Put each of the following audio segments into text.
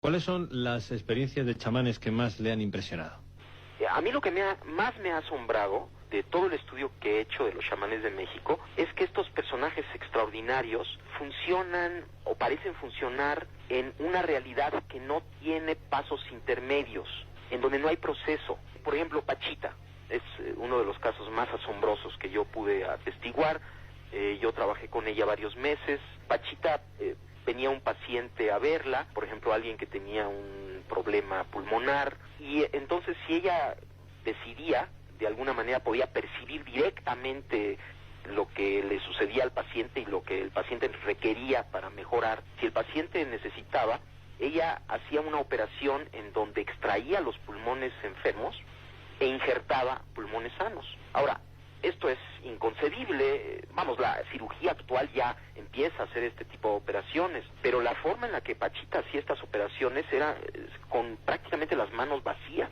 ¿Cuáles son las experiencias de chamanes que más le han impresionado? A mí lo que más me ha asombrado de todo el estudio que he hecho de los chamanes de México es que estos personajes extraordinarios funcionan o parecen funcionar en una realidad que no tiene pasos intermedios, en donde no hay proceso. Por ejemplo, Pachita es uno de los casos más asombrosos que yo pude atestiguar. Yo trabajé con ella varios meses. Pachita venía un paciente a verla, por ejemplo, alguien que tenía un problema pulmonar, y entonces si ella decidía, de alguna manera podía percibir directamente lo que le sucedía al paciente y lo que el paciente requería para mejorar. Si el paciente necesitaba, ella hacía una operación en donde extraía los pulmones enfermos e injertaba pulmones sanos. Ahora, esto es inconcebible, la cirugía actual ya empieza a hacer este tipo de operaciones, pero la forma en la que Pachita hacía estas operaciones era con prácticamente las manos vacías.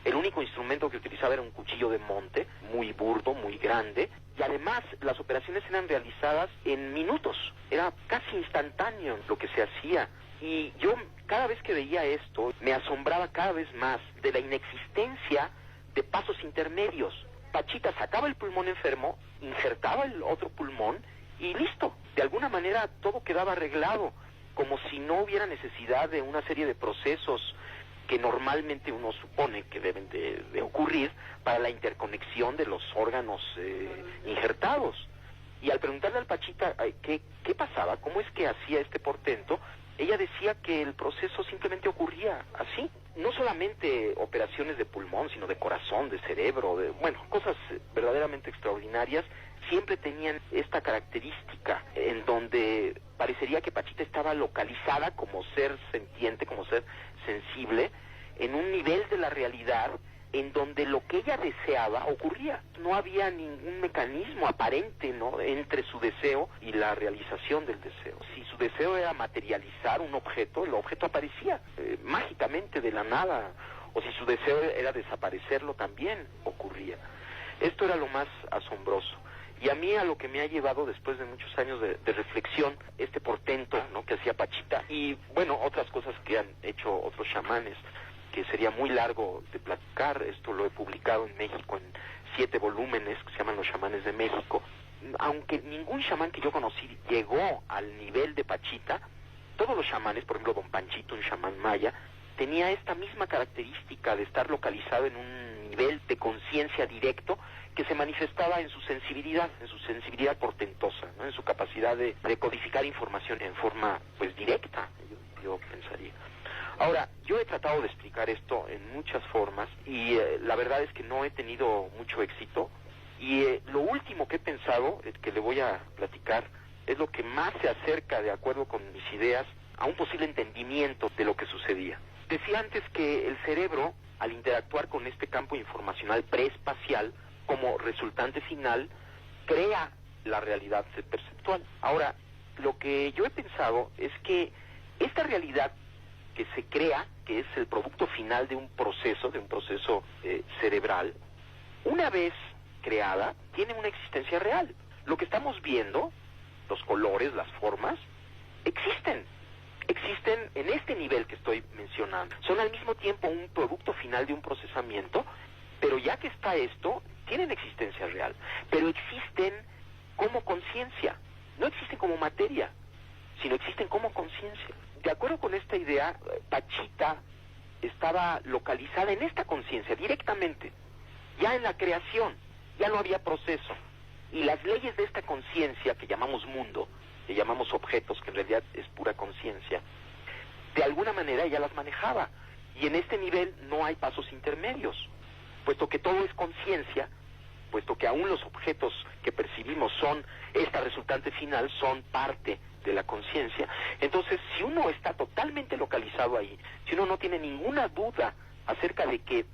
El único instrumento que utilizaba era un cuchillo de monte, muy burdo, muy grande, y además las operaciones eran realizadas en minutos, era casi instantáneo lo que se hacía. Y yo cada vez que veía esto me asombraba cada vez más de la inexistencia de pasos intermedios. Pachita sacaba el pulmón enfermo, injertaba el otro pulmón y listo. De alguna manera todo quedaba arreglado, como si no hubiera necesidad de una serie de procesos que normalmente uno supone que deben de ocurrir para la interconexión de los órganos injertados. Y al preguntarle al Pachita qué pasaba, cómo es que hacía este portento, ella decía que el proceso simplemente ocurría así. No solamente operaciones de pulmón, sino de corazón, de cerebro, cosas verdaderamente extraordinarias. Siempre tenían esta característica en donde parecería que Pachita estaba localizada como ser sentiente, como ser sensible, en un nivel de la realidad en donde lo que ella deseaba ocurría. No había ningún mecanismo aparente, ¿no?, entre su deseo y la realización del deseo. Si su deseo era materializar un objeto, el objeto aparecía mágicamente de la nada, o si su deseo era desaparecerlo, también ocurría. Esto era lo más asombroso. Y a mí a lo que me ha llevado después de muchos años de reflexión, este portento, ¿no?, que hacía Pachita, y otras cosas que han hecho otros chamanes, que sería muy largo de platicar. Esto lo he publicado en México en 7 volúmenes que se llaman Los Chamanes de México. Aunque ningún chamán que yo conocí llegó al nivel de Pachita, todos los chamanes, por ejemplo Don Panchito, un chamán maya, tenía esta misma característica de estar localizado en un nivel de conciencia directo que se manifestaba en su sensibilidad portentosa, ¿no?, en su capacidad de codificar información en forma directa, yo pensaría. Ahora, yo he tratado de explicar esto en muchas formas y la verdad es que no he tenido mucho éxito, y lo último que he pensado, que le voy a platicar, es lo que más se acerca, de acuerdo con mis ideas, a un posible entendimiento de lo que sucedía. Decía antes que el cerebro, al interactuar con este campo informacional preespacial, como resultante final, crea la realidad perceptual. Ahora, lo que yo he pensado es que esta realidad que se crea, que es el producto final de un proceso cerebral, una vez creada, tiene una existencia real. Lo que estamos viendo, los colores, las formas, existen en este nivel que estoy mencionando. Son al mismo tiempo un producto final de un procesamiento, pero ya que está esto, tienen existencia real, pero existen como conciencia, no existen como materia, sino existen como conciencia. De acuerdo con esta idea, Pachita estaba localizada en esta conciencia directamente, ya en la creación, ya no había proceso, y las leyes de esta conciencia que llamamos mundo, que llamamos objetos, que en realidad es pura conciencia, de alguna manera ella las manejaba, y en este nivel no hay pasos intermedios, puesto que todo es conciencia, puesto que aún los objetos que percibimos son esta resultante final, son parte de la conciencia. Entonces, si uno está totalmente localizado ahí, si uno no tiene ninguna duda acerca de que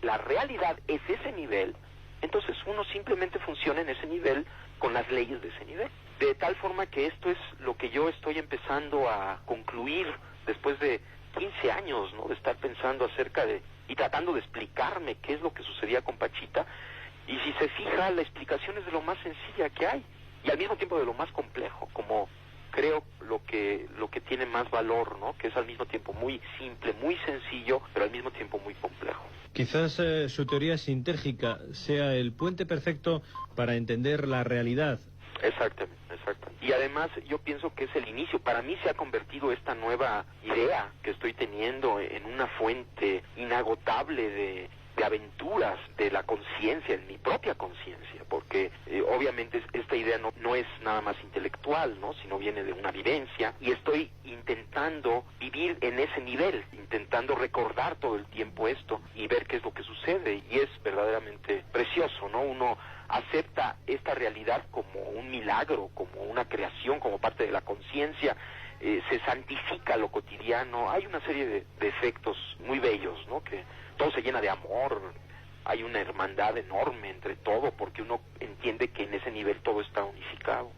la realidad es ese nivel, entonces uno simplemente funciona en ese nivel con las leyes de ese nivel. De tal forma que esto es lo que yo estoy empezando a concluir después de 15 años, ¿no?, de estar pensando acerca de y tratando de explicarme qué es lo que sucedía con Pachita. Y si se fija, la explicación es de lo más sencilla que hay y al mismo tiempo de lo más complejo, como creo lo que que tiene más valor, ¿no? Que es al mismo tiempo muy simple, muy sencillo, pero al mismo tiempo muy complejo. Quizás su teoría sintérgica sea el puente perfecto para entender la realidad. Exactamente. Y además yo pienso que es el inicio. Para mí se ha convertido esta nueva idea que estoy teniendo en una fuente inagotable de aventuras de la conciencia, en mi propia conciencia, porque obviamente esta idea no es nada más intelectual, ¿no? Sino viene de una vivencia, y estoy intentando vivir en ese nivel, intentando recordar todo el tiempo esto y ver qué es lo que sucede, y es verdaderamente precioso, ¿no? Uno acepta esta realidad como un milagro, como una creación, como parte de la conciencia, se santifica lo cotidiano, hay una serie de efectos muy bellos, ¿no? Que todo se llena de amor, hay una hermandad enorme entre todo, porque uno entiende que en ese nivel todo está unificado.